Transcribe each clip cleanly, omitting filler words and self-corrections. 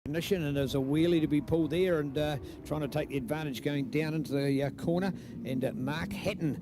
recognition, and there's a wheelie to be pulled there, and trying to take the advantage going down into the corner, and Mark Hatton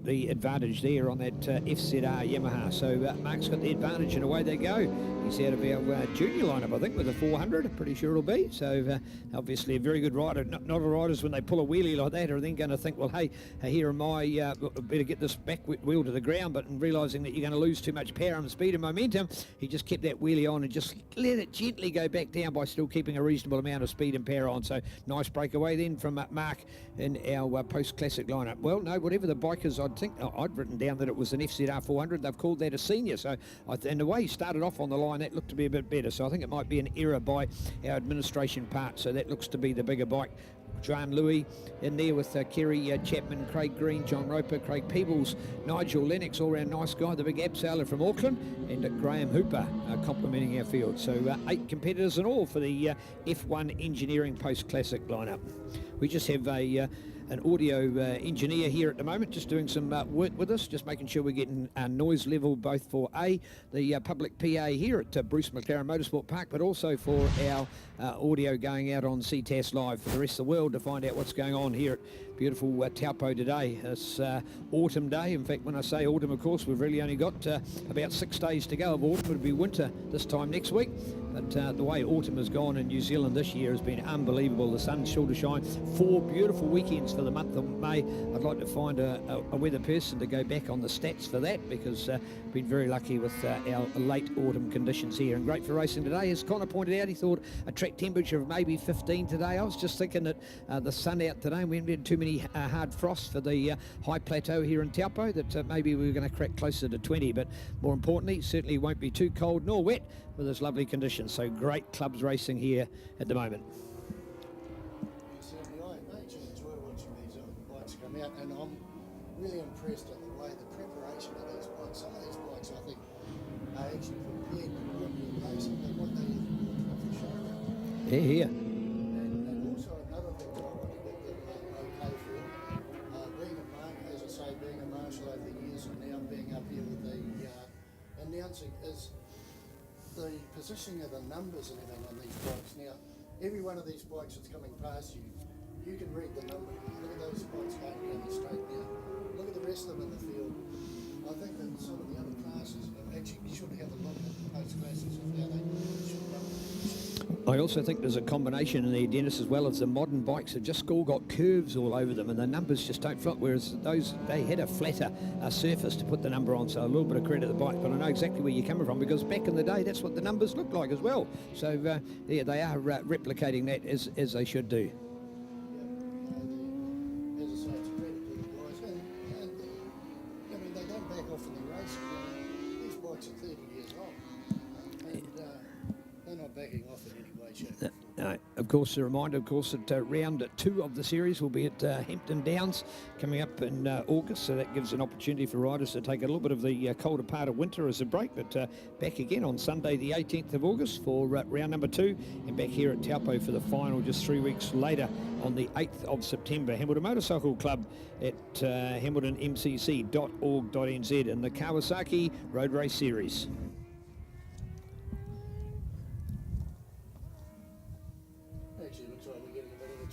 the advantage there on that FZR Yamaha. So Mark's got the advantage, and away they go. He's out of our junior lineup, I think, with a 400. I'm pretty sure it'll be. So obviously a very good rider. Not a riders when they pull a wheelie like that are then going to think, well, hey, here am I, better get this back wheel to the ground, but in realising that you're going to lose too much power and speed and momentum, he just kept that wheelie on and just let it gently go back down by still keeping a reasonable amount of speed and power on. So nice breakaway then from Mark in our post-classic lineup. Well, no, whatever the bikers, I'd written down that it was an FZR 400. They've called that a senior. So and the way he started off on the line, that looked to be a bit better. So I think it might be an error by our administration part. So that looks to be the bigger bike. John Louis in there with Kerry Chapman, Craig Green, John Roper, Craig Peebles, Nigel Lennox, all-round nice guy, the big abseiler from Auckland, and Graham Hooper complementing our field. So 8 competitors in all for the F1 Engineering Post-Classic lineup. We just have an audio engineer here at the moment, just doing some work with us, just making sure we're getting noise level both for the public PA here at Bruce McLaren Motorsport Park, but also for our audio going out on Ctas Live for the rest of the world to find out what's going on here at beautiful Taupo today. It's autumn day. In fact, when I say autumn, of course, we've really only got about 6 days to go of autumn. It'll be winter this time next week. But the way autumn has gone in New Zealand this year has been unbelievable. The sun's sure to shine. 4 beautiful weekends for the month of May. I'd like to find a weather person to go back on the stats for that, because we've been very lucky with our late autumn conditions here. And great for racing today. As Connor pointed out, he thought a track temperature of maybe 15 today. I was just thinking that the sun out today, we haven't had too many hard frosts for the high plateau here in Taupo, that maybe we were going to crack closer to 20. But more importantly, certainly won't be too cold nor wet with this lovely conditions. So great clubs racing here at the moment. Certainly, I actually enjoy watching these bikes come out, and I'm really impressed at the way the preparation of these bikes. Some of these bikes, I think, are actually prepared to win the racing than what they put off the show. Yeah. And also another thing that I want to get them okay for, being a marshal, as I say, being a marshal over the years, and now being up here with the announcing, is the positioning of the numbers and everything on these bikes. Now, every one of these bikes that's coming past you, you can read the number. Look at those bikes going down the straight now. Look at the rest of them in the field. I think that some of the other classes actually should have a look at the post-classes of how they should number. I also think there's a combination in there, Dennis, as well as the modern bikes have just all got curves all over them, and the numbers just don't fit, whereas those, they had a flatter surface to put the number on, so a little bit of credit to the bike. But I know exactly where you're coming from, because back in the day, that's what the numbers looked like as well. So yeah, they are replicating that as they should do. As I say, it's credit to the guys, and I mean, they don't back off in the racing. These bikes are 30 years old, and they're not backing off in any way, shape, or form. Of course, a reminder, of course, that round 2 of the series will be at Hampton Downs coming up in August, so that gives an opportunity for riders to take a little bit of the colder part of winter as a break, but back again on Sunday the 18th of August for round number 2, and back here at Taupo for the final just 3 weeks later on the 8th of September. Hamilton Motorcycle Club at hamiltonmcc.org.nz in the Kawasaki Road Race Series.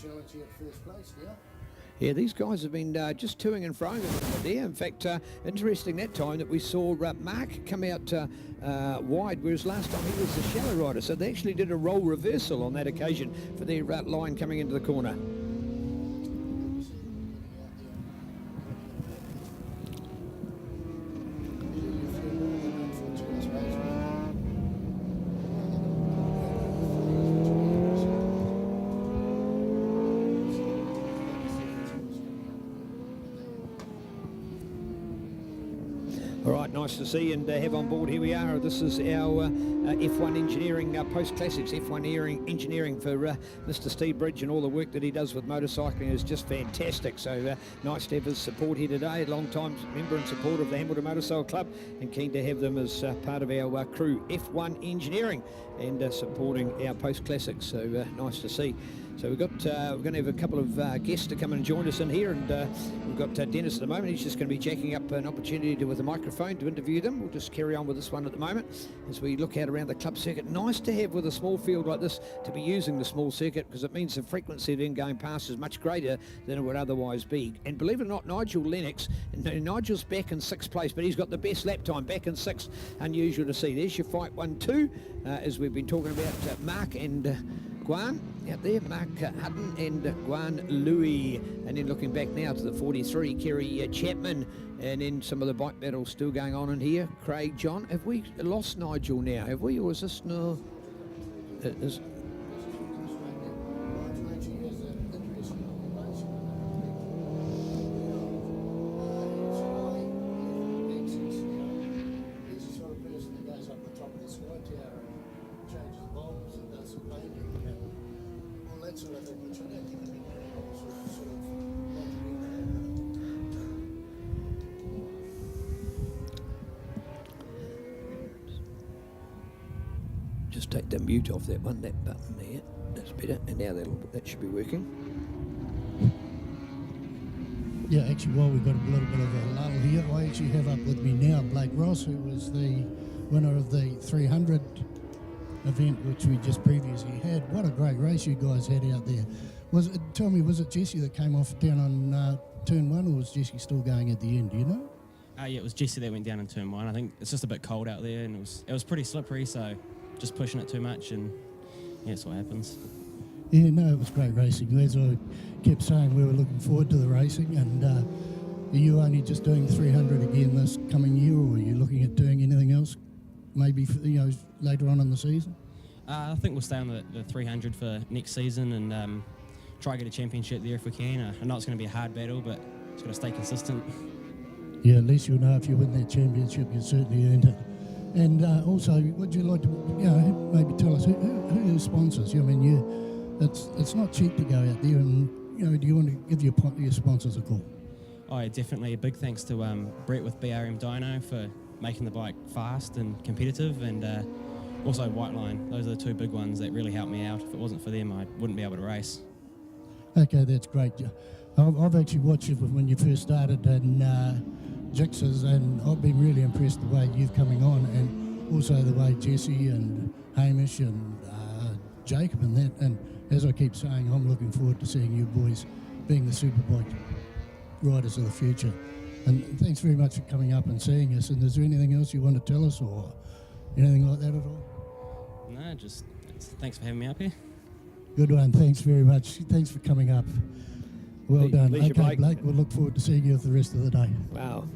Challenge here at first place now. Yeah, these guys have been just toing and froing a little bit there. In fact, interesting that time that we saw Mark come out wide, whereas last time he was the shallow rider. So they actually did a role reversal on that occasion for their line coming into the corner. All right, nice to see and have on board. Here we are. This is our F1 Engineering Post-Classics, F1 Engineering for Mr. Steve Bridge, and all the work that he does with motorcycling is just fantastic. So nice to have his support here today. A long-time member and supporter of the Hamilton Motorcycle Club, and keen to have them as part of our crew, F1 Engineering, and supporting our Post-Classics. So nice to see. So we're going to have a couple of guests to come and join us in here, and we've got Dennis at the moment. He's just going to be jacking up an opportunity with a microphone to interview them. We'll just carry on with this one at the moment as we look out around the club circuit. Nice to have with a small field like this to be using the small circuit, because it means the frequency of in-game pass is much greater than it would otherwise be. And believe it or not, Nigel Lennox, Nigel's back in 6th place, but he's got the best lap time, back in 6th. Unusual to see. There's your fight 1-2, as we've been talking about Mark and Guan out there, Mark Hutton and Guan Louis. And then looking back now to the 43, Kerry Chapman, and then some of the bike battles still going on in here. Craig, John, have we lost Nigel now, have we, or is this no? Is, just take the mute off that one, that button there. That's better. And now that should be working. Yeah, actually, while we've got a little bit of a lull here, I actually have up with me now Blake Ross, who was the winner of the 300 event, which we just previously had. What a great race you guys had out there. Tell me, was it Jesse that came off down on turn 1, or was Jesse still going at the end, do you know? Yeah, it was Jesse that went down in turn 1. I think it's just a bit cold out there, and it was pretty slippery, so just pushing it too much, and yeah, that's what happens. Yeah, no, it was great racing. As I kept saying, we were looking forward to the racing. And are you only just doing 300 again this coming year, or are you looking at doing anything else, maybe later on in the season? I think we'll stay on the 300 for next season, and try to get a championship there if we can. I know it's going to be a hard battle, but just got to stay consistent. Yeah, at least you'll know if you win that championship, you certainly earned it. And also, would you like to, maybe tell us who your sponsors? I mean, it's not cheap to go out there, and do you want to give your sponsors a call? Oh, yeah, definitely. A big thanks to Brett with BRM Dyno for making the bike fast and competitive, and also Whiteline. Those are the two big ones that really helped me out. If it wasn't for them, I wouldn't be able to race. Okay, that's great. I've actually watched you when you first started in Jixers, and I've been really impressed the way you've coming on, and also the way Jesse and Hamish and Jacob and that. And as I keep saying, I'm looking forward to seeing you boys being the superbike riders of the future. And thanks very much for coming up and seeing us. And is there anything else you want to tell us, or anything like that at all? No, just thanks for having me up here. Good one. Thanks very much. Thanks for coming up. Well done. Okay, Blake, we'll look forward to seeing you for the rest of the day. Wow.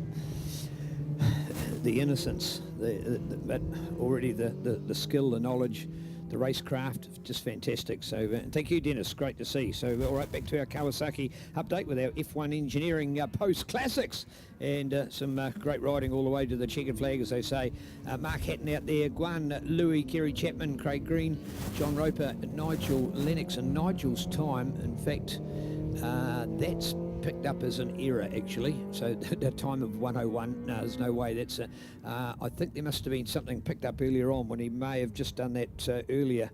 The innocence, but already the skill, the knowledge, the racecraft, just fantastic. So thank you, Dennis. Great to see. So all right, back to our Kawasaki update with our F1 Engineering Post Classics, and some great riding all the way to the checkered flag, as they say. Mark Hatton out there, Guan Louis, Kerry Chapman, Craig Green, John Roper, Nigel Lennox, and Nigel's time, in fact, that's picked up as an error actually, so the time of 1:01, no, there's no way that's I think there must have been something picked up earlier on when he may have just done that earlier.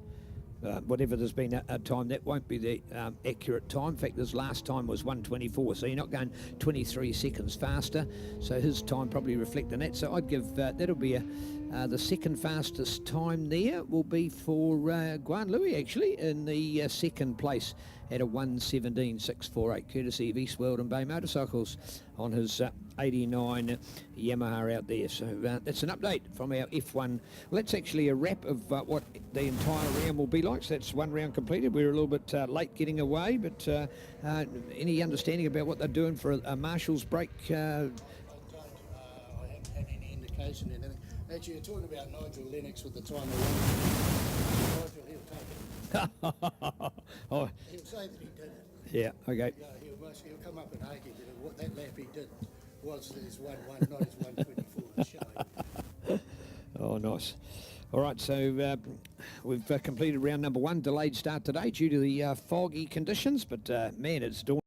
Whatever there's been a time, that won't be the accurate time. In fact, his last time was 1:24, so you're not going 23 seconds faster, so his time probably reflecting that. So I'd give that'll be the second fastest time there will be for Guan Louis actually in the second place at a 1:17.648, courtesy of East World and Bay Motorcycles on his 89 Yamaha out there. So that's an update from our F1. Well, that's actually a wrap of what the entire round will be like. So that's one round completed. We're a little bit late getting away, but any understanding about what they're doing for a marshal's break? I haven't had any indication in anything. Actually, you're talking about Nigel Lennox with the time of Nigel, he'll take it. Oh. He'll say that he did it. Yeah, okay. He'll come up and argue that what that lap he did was his 1:1, not his 1:24 that's showing. Oh, nice. All right, so we've completed round number 1, delayed start today due to the foggy conditions, but man, it's dawn.